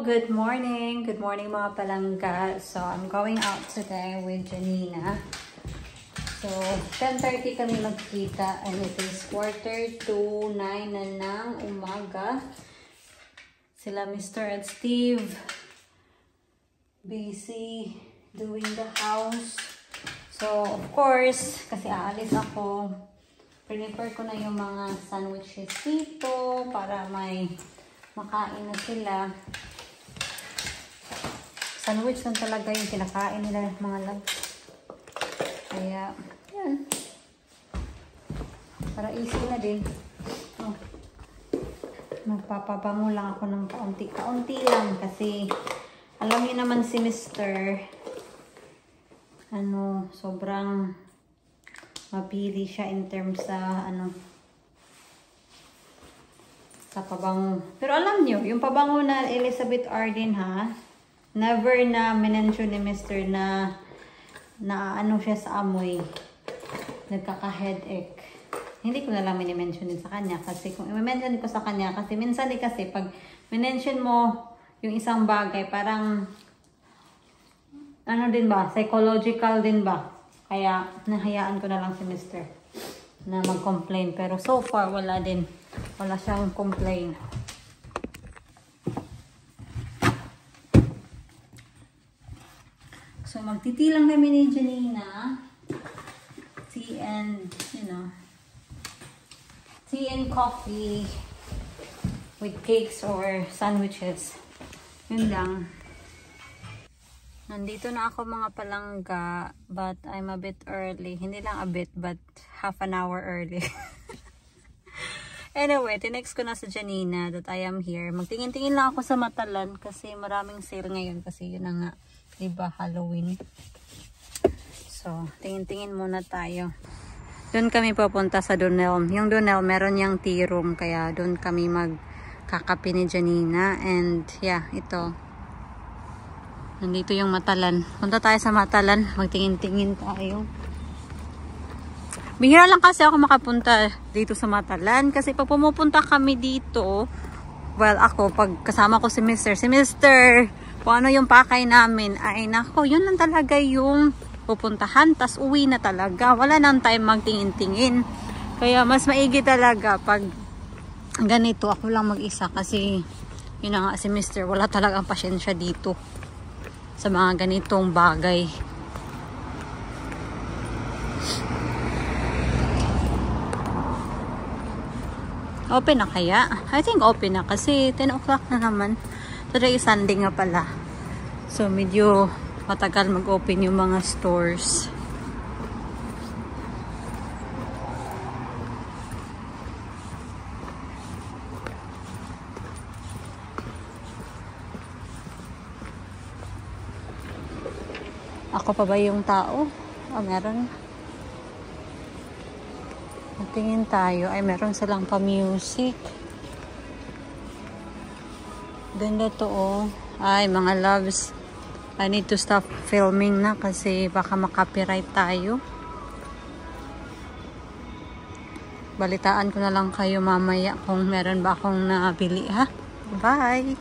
Good morning! Good morning mga palangga. So, I'm going out today with Janina. So, 10:30 kami magkita and it is 8:45 na ng umaga. Sila Mr. and Steve busy doing the house. So, of course, kasi aalis ako, prepare ko na yung mga sandwiches dito para may makain na sila. Sandwich lang talaga yung kinakain nila mga loves. Kaya, yan. Para easy na din. Oh. Magpapabango lang ako ng kaunti-kaunti lang kasi alam niyo naman si Mr. Sobrang mapili siya in terms sa sa pabango. Pero alam niyo, yung pabango na Elizabeth Arden ha, never na minention ni Mr. na siya sa amoy. Nagkaka-headache. Hindi ko na lang minimension din sa kanya. Kasi kung i-mention ko sa kanya, kasi minsan kasi pag minention mo yung isang bagay, parang din ba? Psychological din ba? Kaya nahayaan ko na lang si Mr. na mag-complain. Pero so far, wala din. Wala siyang complain. So, magtiti lang kami ni Janina. Tea and, tea and coffee with cakes or sandwiches. Yun lang. Nandito na ako mga palangga, but I'm a bit early. Hindi lang a bit, but half an hour early. Anyway, tinext ko na sa Janina that I am here. Magtingin-tingin lang ako sa Matalan kasi maraming sale ngayon kasi yun na nga. Diba, Halloween. So, tingin-tingin muna tayo. Doon kami papunta sa Dunelm. Yung Dunelm, meron niyang tea room. Kaya doon kami magkakape ni Janina. And, yeah, ito. Nandito yung Matalan. Punta tayo sa Matalan. Magtingin-tingin tayo. Bihira lang kasi ako makapunta dito sa Matalan. Kasi pag pumupunta kami dito, well, ako, pag kasama ko si Mr. Kung ano yung pakay namin, ay nako, yun lang talaga yung pupuntahan, tas uwi na talaga. Wala nang time magtingin-tingin. Kaya mas maigi talaga pag ganito, ako lang mag-isa kasi yun na nga si Mr. Wala talagang pasyensya dito sa mga ganitong bagay. Open na kaya? I think open na kasi 10 o'clock na naman. Today is Sunday nga pala. So, medyo matagal mag-open yung mga stores. Ako pa ba yung tao? Meron. Tingin tayo. Ay, meron silang pa-music. Ganda to oh. Ay, mga loves. I need to stop filming na kasi baka makopyright tayo. Balitaan ko na lang kayo mamaya kung meron ba akong nabili ha. Bye!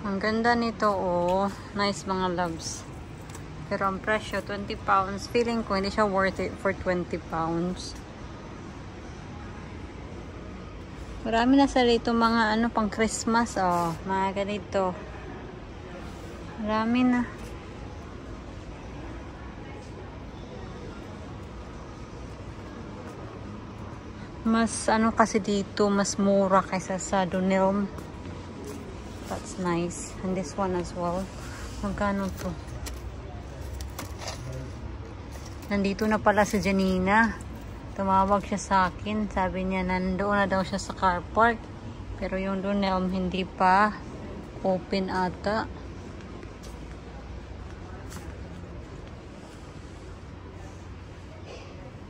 Ang ganda nito oh. Nice mga loves. Pero ang presyo, 20 pounds. Feeling ko hindi siya worth it for 20 pounds. Marami na sa dito mga pang Christmas oh, mga ganito. Marami na. Mas kasi dito, mas mura kaysa sa Dunelm. That's nice. And this one as well. Magkano to? Nandito na pala si Janina. Tumawag siya sa akin. Sabi niya, nandoon na daw siya sa car park. Pero yung Dunelm, hindi pa open ata.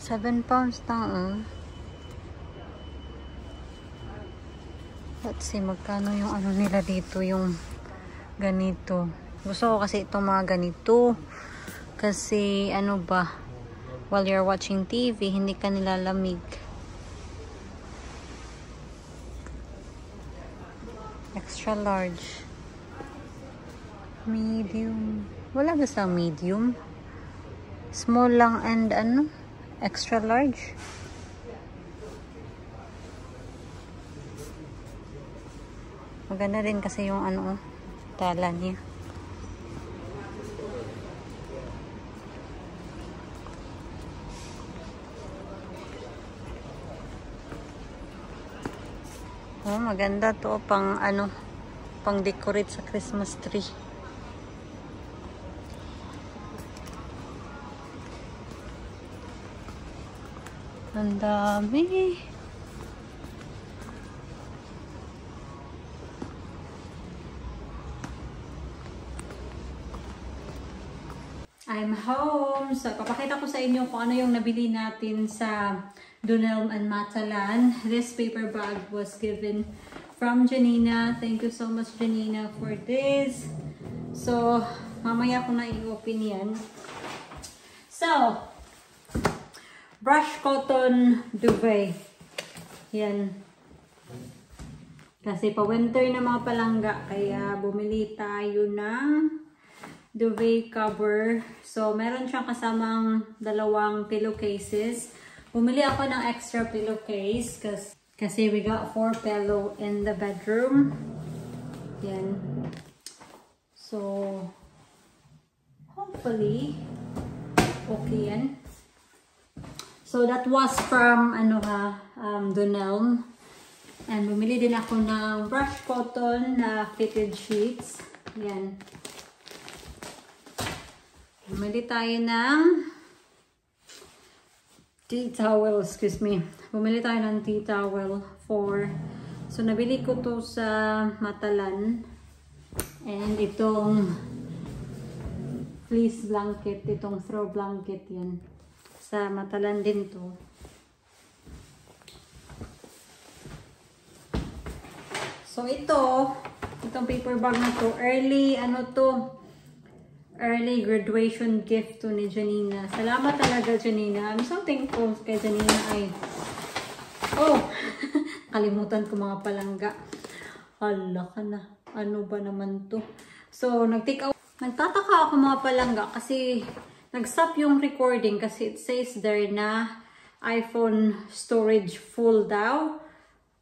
£7 lang. Let's see, magkano yung nila dito, yung ganito. Gusto ko kasi itong mga ganito. Kasi, while you're watching TV, hindi ka nilalamig. Extra large. Medium. Wala ba sa medium? Small lang and ano? Extra large. Maganda rin kasi yung ano, tala niya. Oh, maganda to pang ano, pang decorate sa Christmas tree. Ang dami. I'm home. So, papakita ko sa inyo kung ano yung nabili natin sa Dunelm and Matalan. This paper bag was given from Janina. Thank you so much, Janina, for this. So, mamaya ko na i-open yan. So, brush cotton duvet. Yan. Kasi pa-winter na mga palangga, kaya bumili tayo ng duvet cover. So, meron siyang kasamang dalawang pillowcases. Bumili ako ng extra pillowcase kasi we got 4 pillow in the bedroom. Yan. So, hopefully, okay yan. So, that was from, Dunelm. And bumili din ako ng brush cotton na fitted sheets. Yan. Bumili tayo ng tea towel, excuse me. Bumili tayo ng tea towel for, so nabili ko to sa Matalan. And itong fleece blanket, itong throw blanket yan. Sa Matalan din to. So itong paper bag na to, early graduation gift to ni Janina. Salamat talaga, Janina. I'm so thankful kay Janina ay. Oh, kalimutan ko mga palangga. Hala ka na. Ano ba naman to? So, nagtataka ako mga palangga kasi nag-stop yung recording kasi it says there na iPhone storage full daw.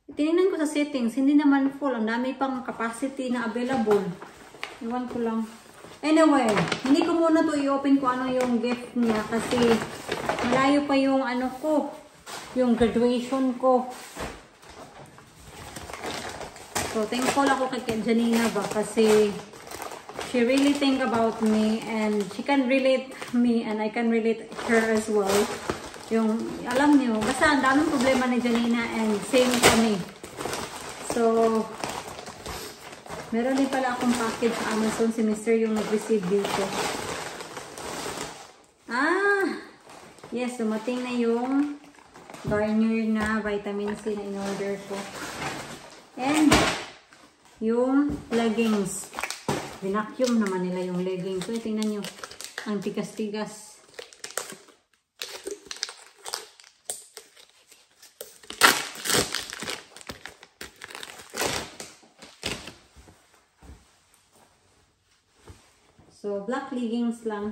Tinignan ko sa settings, hindi naman full. Ang dami pang capacity na available. Iwan ko lang. Anyway, hindi ko muna to i-open kung ano yung gift niya kasi malayo pa yung ano ko, yung graduation ko. So, thankful ako kay Janina ba kasi she really think about me and she can relate me and I can relate her as well. Yung, alam niyo, basta ang daming problema ni Janina and same kami. So, meron din pala akong package sa Amazon. Si Mr. yung nag-receive dito. Yes, dumating na yung Garnier na vitamin C na in-order ko. And, yung leggings. Binacuum naman nila yung leggings. So, tingnan nyo. Ang tigas-tigas. So, black leggings lang.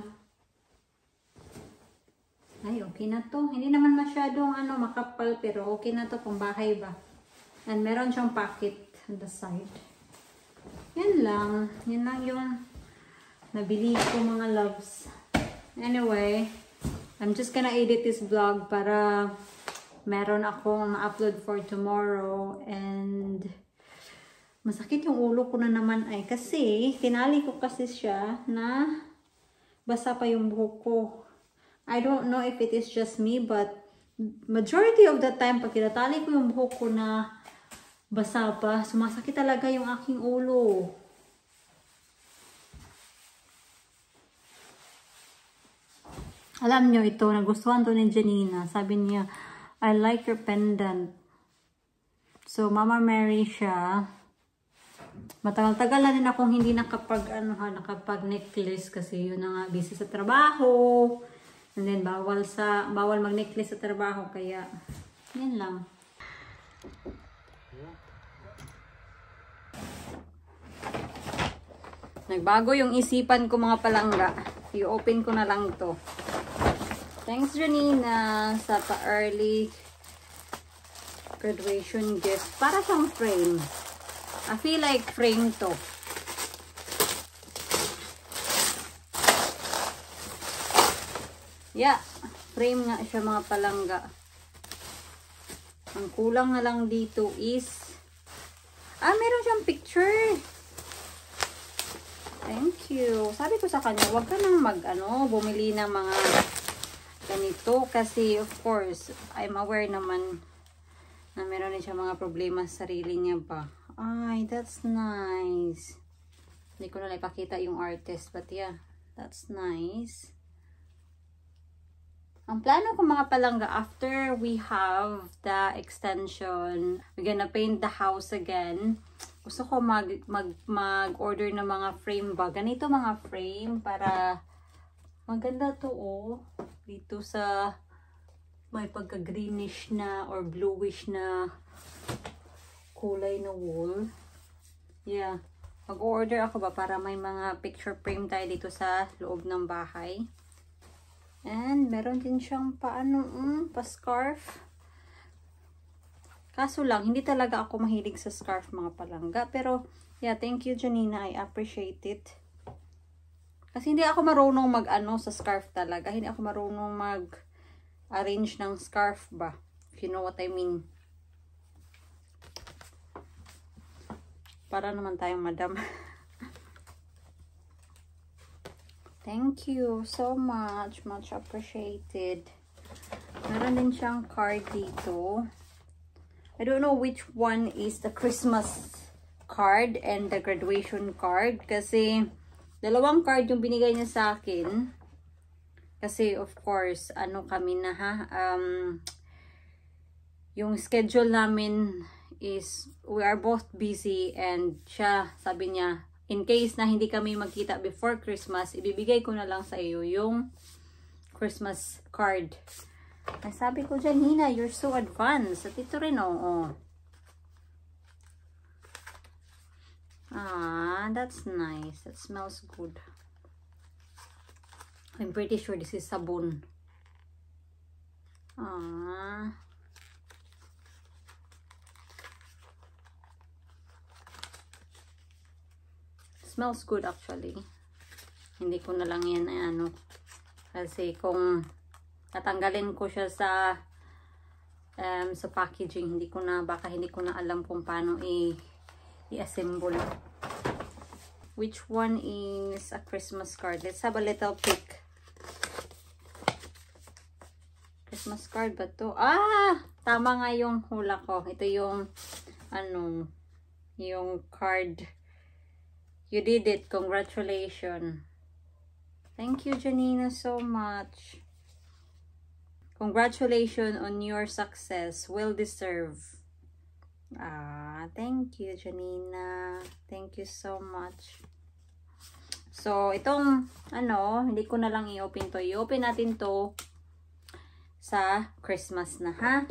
Ay, okay na to. Hindi naman masyadong makapal, pero okay na to kung bahay ba. And meron siyang pocket on the side. Yan lang. Yan lang yung nabili ko mga loves. Anyway, I'm just gonna edit this vlog para meron akong ma-upload for tomorrow. And masakit yung ulo ko na naman ay kasi tinali ko kasi siya na basa pa yung buhok ko. I don't know if it is just me but majority of the time pag tinatali ko yung buhok ko na basa pa, sumasakit talaga yung aking ulo. Alam nyo ito, nagustuhan to ni Janina. Sabi niya, I like your pendant. So, Mama Mary siya. Matagal-tagal na din akong hindi nakapag-necklace kasi yun na nga, busy sa trabaho. And then, bawal mag-necklace sa trabaho. Kaya, yan lang. Nagbago yung isipan ko mga palangga. I-open ko na lang to. Thanks Janina sa pa-early graduation gift. Para siyang frame. I feel like frame to. Yeah, frame nga siya mga palangga. Ang kulang na lang dito is meron siyang picture. Thank you. Sabi ko sa kanya, wag ka nang bumili ng mga ganito kasi of course, I'm aware naman na meron din siya mga problema sa sarili niya ba. Ay, that's nice. Hindi ko na ipakita yung artist, but yeah, that's nice. Ang plano ko mga palangga, after we have the extension, we're gonna paint the house again. Gusto ko mag-order ng mga frame ba. Ganito mga frame para maganda to dito sa may pagka-greenish na or bluish na kulay na wall. Yeah. Mag-order ako ba para may mga picture frame tayo dito sa loob ng bahay. And meron din siyang pa-scarf. Kaso lang, hindi talaga ako mahilig sa scarf mga palangga. Pero, yeah, thank you Janina. I appreciate it. Kasi hindi ako marunong sa scarf talaga. Hindi ako marunong mag-arrange ng scarf ba. If you know what I mean. Para naman tayong madam. Thank you so much. Much appreciated. Meron din siyang card dito. I don't know which one is the Christmas card and the graduation card. Kasi, dalawang card yung binigay niya sa akin. Kasi, of course, kami na yung schedule namin is, we are both busy and siya, sabi niya, in case na hindi kami magkita before Christmas, ibibigay ko na lang sa iyo yung Christmas card. Ay, sabi ko dyan, Hina, you're so advanced. At ito rin, that's nice. That smells good. I'm pretty sure this is sabon. Smells good actually. Hindi ko na lang yan kasi kung tatanggalin ko siya sa packaging, baka hindi ko na alam kung paano i-assemble. Which one is a Christmas card? Let's have a little peek. Christmas card ba to? Tama nga yung hula ko. Ito yung yung card. You did it. Congratulations. Thank you, Janina, so much. Congratulations on your success. Well deserved. Thank you, Janina. Thank you so much. So, itong, hindi ko na lang i-open to. I-open natin to sa Christmas na, ha?